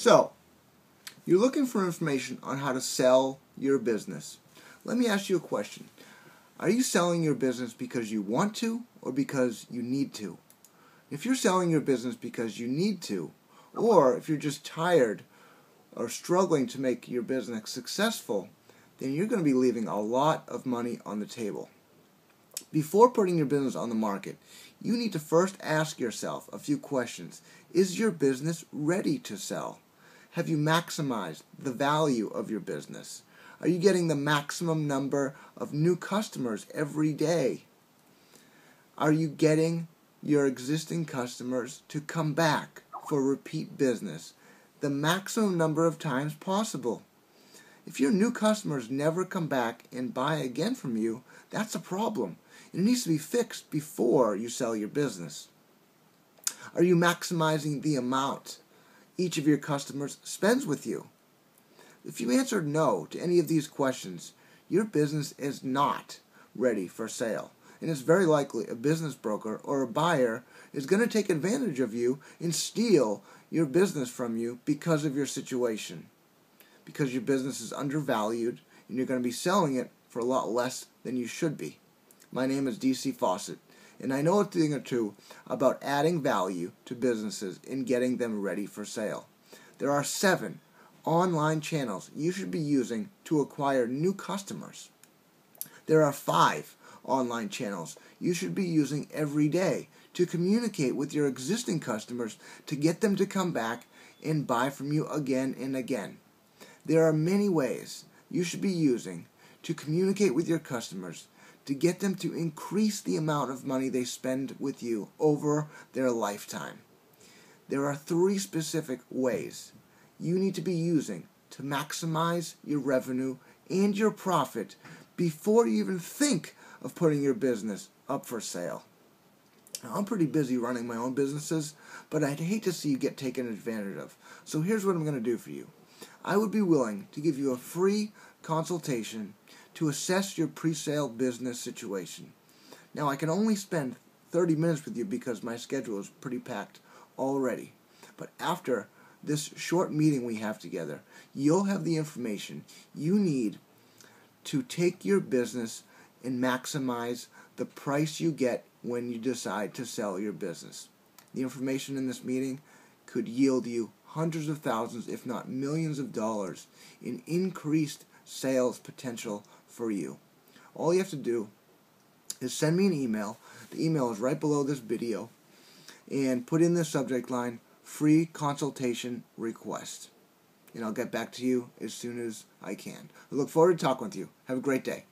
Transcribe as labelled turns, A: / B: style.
A: So, you're looking for information on how to sell your business. Let me ask you a question. Are you selling your business because you want to or because you need to? If you're selling your business because you need to, or if you're just tired or struggling to make your business successful, then you're going to be leaving a lot of money on the table. Before putting your business on the market, you need to first ask yourself a few questions. Is your business ready to sell? Have you maximized the value of your business? Are you getting the maximum number of new customers every day? Are you getting your existing customers to come back for repeat business the maximum number of times possible? If your new customers never come back and buy again from you, that's a problem. It needs to be fixed before you sell your business. Are you maximizing the amount each of your customers spends with you? If you answered no to any of these questions, your business is not ready for sale. And it's very likely a business broker or a buyer is going to take advantage of you and steal your business from you because of your situation. Because your business is undervalued and you're going to be selling it for a lot less than you should be. My name is DC Fawcett, and I know a thing or two about adding value to businesses and getting them ready for sale. There are 7 online channels you should be using to acquire new customers. There are 5 online channels you should be using every day to communicate with your existing customers to get them to come back and buy from you again and again. There are many ways you should be using to communicate with your customers to get them to increase the amount of money they spend with you over their lifetime. There are 3 specific ways you need to be using to maximize your revenue and your profit before you even think of putting your business up for sale. Now, I'm pretty busy running my own businesses, but I'd hate to see you get taken advantage of. So here's what I'm going to do for you. I would be willing to give you a free consultation to assess your pre-sale business situation. Now, I can only spend 30 minutes with you because my schedule is pretty packed already. But after this short meeting we have together, you'll have the information you need to take your business and maximize the price you get when you decide to sell your business. The information in this meeting could yield you hundreds of thousands, if not millions of dollars in increased sales potential for you. All you have to do is send me an email. The email is right below this video, and put in the subject line, free consultation request. And I'll get back to you as soon as I can. I look forward to talking with you. Have a great day.